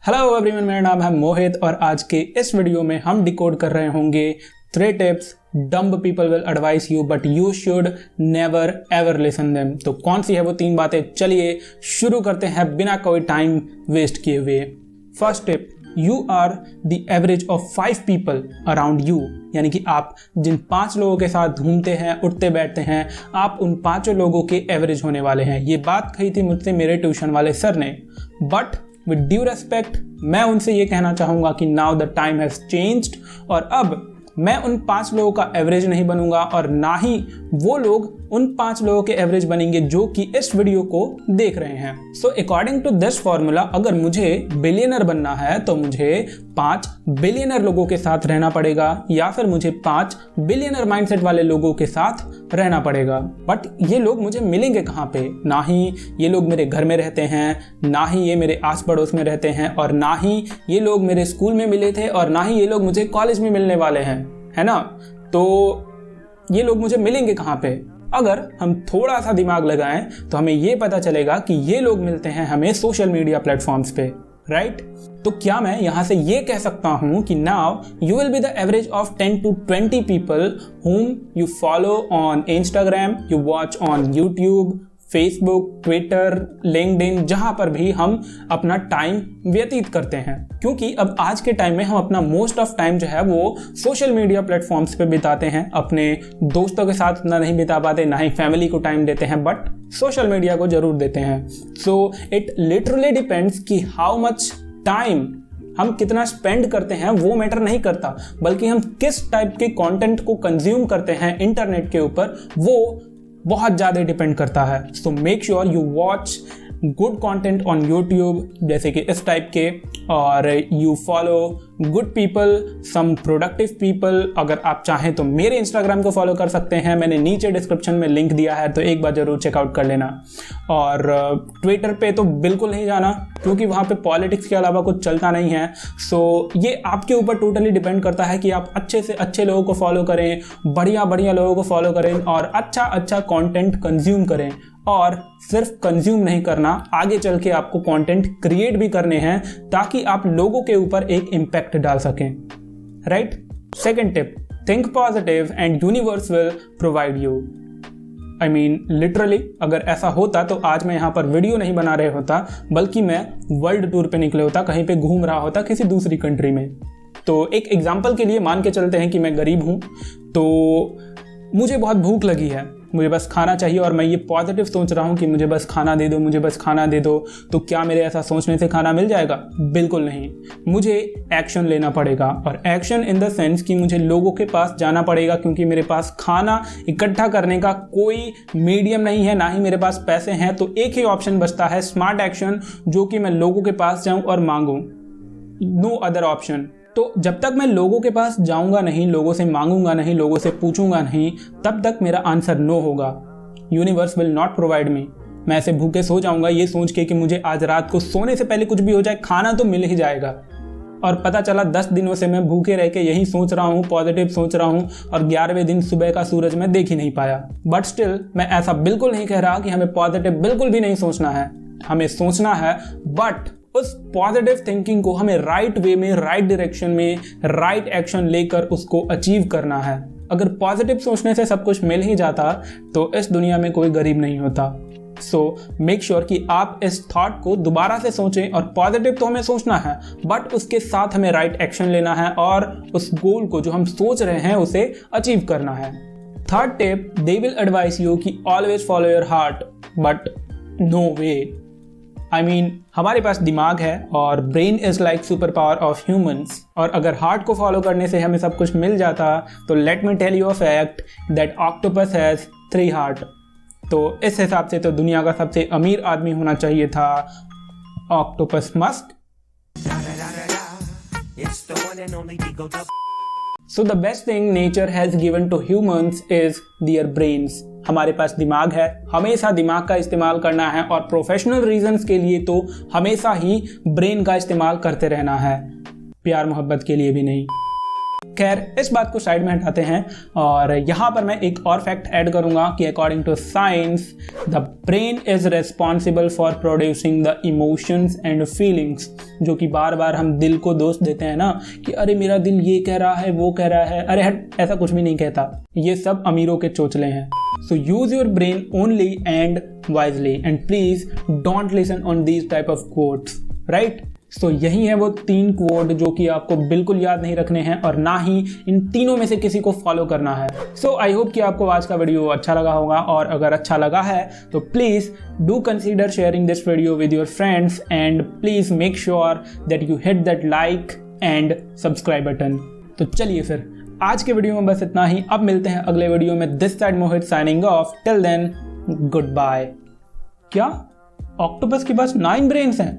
Hello everyone, मेरा नाम है मोहित और आज के इस वीडियो में हम डिकोड कर रहे होंगे 3 tips dumb people will advise you but you should never ever listen them. तो कौन सी है वो 3 बातें, चलिए शुरू करते हैं बिना कोई टाइम वेस्ट किए हुए। First tip, you are the average of 5 people around you, यानी कि आप जिन 5 लोगों के साथ घूमते हैं, उठते बैठते हैं, आप उन 5 लोगों के एवरेज होने वाले हैं। ये बात कही थी मुझसे मेरे ट्यूशन वाले सर ने, बट विद ड्यू रेस्पेक्ट मैं उनसे ये कहना चाहूँगा कि now the time has changed और अब मैं उन 5 लोगों का एवरेज नहीं बनूंगा और ना ही वो लोग उन 5 लोगों के एवरेज बनेंगे जो कि इस वीडियो को देख रहे हैं। So according to this formula, अगर मुझे बिलियनर बनना है तो मुझे 5 बिलियनर लोगों के साथ रहना पड़ेगा या फिर मुझे 5 बिलियनर माइंडसेट वाले लोगों के साथ रहना पड़ेगा। बट ये लोग मुझे मिलेंगे कहाँ पे? ना ही ये लोग मेरे घर में रहते हैं, ना ही ये मेरे आस पड़ोस में रहते हैं और ना ही ये लोग मेरे स्कूल में मिले थे और ना ही ये लोग मुझे कॉलेज में मिलने वाले हैं, है ना? तो ये लोग मुझे मिलेंगे कहाँ पे? अगर हम थोड़ा सा दिमाग लगाएं तो हमें ये पता चलेगा कि ये लोग मिलते हैं हमें सोशल मीडिया प्लेटफॉर्म्स पे, राइट? तो क्या मैं यहाँ से ये कह सकता हूँ कि now you will be the average of 10 to 20 people whom you follow on Instagram, you watch on YouTube, Facebook, Twitter, LinkedIn, जहाँ पर भी हम अपना टाइम व्यतीत करते हैं, क्योंकि अब आज के टाइम में हम अपना मोस्ट ऑफ टाइम जो है वो सोशल मीडिया प्लेटफॉर्म्स पे बिताते हैं। अपने दोस्तों के साथ उतना नहीं बिता पाते, ना ही फैमिली को टाइम देते हैं, बट सोशल मीडिया को जरूर देते हैं। सो इट लिटरली डिपेंड्स कि हाउ मच टाइम हम कितना स्पेंड करते हैं वो मैटर नहीं करता, बल्कि हम किस टाइप के कंटेंट को कंज्यूम करते हैं इंटरनेट के ऊपर, वो बहुत ज़्यादा डिपेंड करता है। So make sure you watch good content on YouTube, जैसे कि इस टाइप के, और you follow good people, some productive people. अगर आप चाहें तो मेरे इंस्टाग्राम को फॉलो कर सकते हैं, मैंने नीचे डिस्क्रिप्शन में लिंक दिया है, तो एक बार ज़रूर चेकआउट कर लेना। और ट्विटर पे तो बिल्कुल नहीं जाना, क्योंकि वहाँ पे पॉलिटिक्स के अलावा कुछ चलता नहीं है। सो ये आपके ऊपर टोटली डिपेंड करता है कि आप अच्छे से अच्छे लोगों को फॉलो करें, बढ़िया बढ़िया लोगों को फॉलो करें और अच्छा अच्छा कंटेंट कंज्यूम करें। और सिर्फ कंज्यूम नहीं करना, आगे चल के आपको कंटेंट क्रिएट भी करने हैं ताकि आप लोगों के ऊपर एक इम्पैक्ट डाल सकें, right? Second tip, think positive and universe will provide you. I mean literally अगर ऐसा होता तो आज मैं यहाँ पर वीडियो नहीं बना रहे होता, बल्कि मैं वर्ल्ड टूर पे निकले होता, कहीं पे घूम रहा होता किसी दूसरी कंट्री में। तो एक एग्जाम्पल के लिए मान के चलते हैं कि मैं गरीब हूँ, तो मुझे बहुत भूख लगी है, मुझे बस खाना चाहिए और मैं ये पॉजिटिव सोच रहा हूँ कि मुझे बस खाना दे दो, मुझे बस खाना दे दो। तो क्या मेरे ऐसा सोचने से खाना मिल जाएगा? बिल्कुल नहीं। मुझे एक्शन लेना पड़ेगा, और एक्शन इन द सेंस कि मुझे लोगों के पास जाना पड़ेगा, क्योंकि मेरे पास खाना इकट्ठा करने का कोई मीडियम नहीं है, ना ही मेरे पास पैसे हैं। तो एक ही ऑप्शन बचता है, स्मार्ट एक्शन, जो कि मैं लोगों के पास जाऊँ और मांगूँ। No other option. तो जब तक मैं लोगों के पास जाऊंगा नहीं, लोगों से मांगूंगा नहीं, लोगों से पूछूंगा नहीं, तब तक मेरा आंसर नो होगा। Universe will not provide me. मैं ऐसे भूखे सो जाऊंगा ये सोच के कि मुझे आज रात को सोने से पहले कुछ भी हो जाए, खाना तो मिल ही जाएगा, और पता चला 10 दिनों से मैं भूखे रह के यही सोच रहा हूँ, पॉजिटिव सोच रहा हूँ, और 11वें दिन सुबह का सूरज मैं देख ही नहीं पाया। बट स्टिल मैं ऐसा बिल्कुल नहीं कह रहा कि हमें पॉजिटिव बिल्कुल भी नहीं सोचना है, हमें सोचना है, बट उस पॉजिटिव थिंकिंग को हमें राइट वे में, राइट डायरेक्शन में, राइट एक्शन लेकर उसको अचीव करना है। अगर पॉजिटिव सोचने से सब कुछ मिल ही जाता तो इस दुनिया में कोई गरीब नहीं होता। सो मेक श्योर कि आप इस थॉट को दोबारा से सोचें, और पॉजिटिव तो हमें सोचना है, बट उसके साथ हमें राइट एक्शन लेना है और उस गोल को जो हम सोच रहे हैं उसे अचीव करना है। Third tip, they will advise you कि always follow your heart, but no way. I mean हमारे पास दिमाग है और brain is like super power of humans, और अगर हार्ट को फॉलो करने से हमें सब कुछ मिल जाता तो let me tell you a fact that octopus has 3 heart. तो इस हिसाब से तो दुनिया का सबसे अमीर आदमी होना चाहिए था octopus Musk. So the best thing nature has given to humans is their brains. हमारे पास दिमाग है, हमेशा दिमाग का इस्तेमाल करना है, और प्रोफेशनल रीजंस के लिए तो हमेशा ही ब्रेन का इस्तेमाल करते रहना है, प्यार मोहब्बत के लिए भी नहीं। खैर, इस बात को साइड में हटाते हैं और यहाँ पर मैं एक और फैक्ट ऐड करूँगा कि according to science the brain is responsible for producing the emotions and feelings. जो कि बार बार हम दिल को दोष देते हैं ना कि अरे मेरा दिल ये कह रहा है, वो कह रहा है, अरे हट, ऐसा कुछ भी नहीं कहता, ये सब अमीरों के चोचले हैं। So use your brain only and wisely and please don't listen on these type of quotes, right. So यही है वो 3 कोड जो कि आपको बिल्कुल याद नहीं रखने हैं और ना ही इन तीनों में से किसी को फॉलो करना है। सो आई होप कि आपको आज का वीडियो अच्छा लगा होगा, और अगर अच्छा लगा है तो please do consider sharing this video with your friends and please make sure that you hit that like and subscribe button. तो चलिए फिर आज के वीडियो में बस इतना ही। अब मिलते हैं अगले वीडियो में। This side Mohit signing off, till then good bye. क्या ऑक्टोपस के पास 9 ब्रेन्स हैं?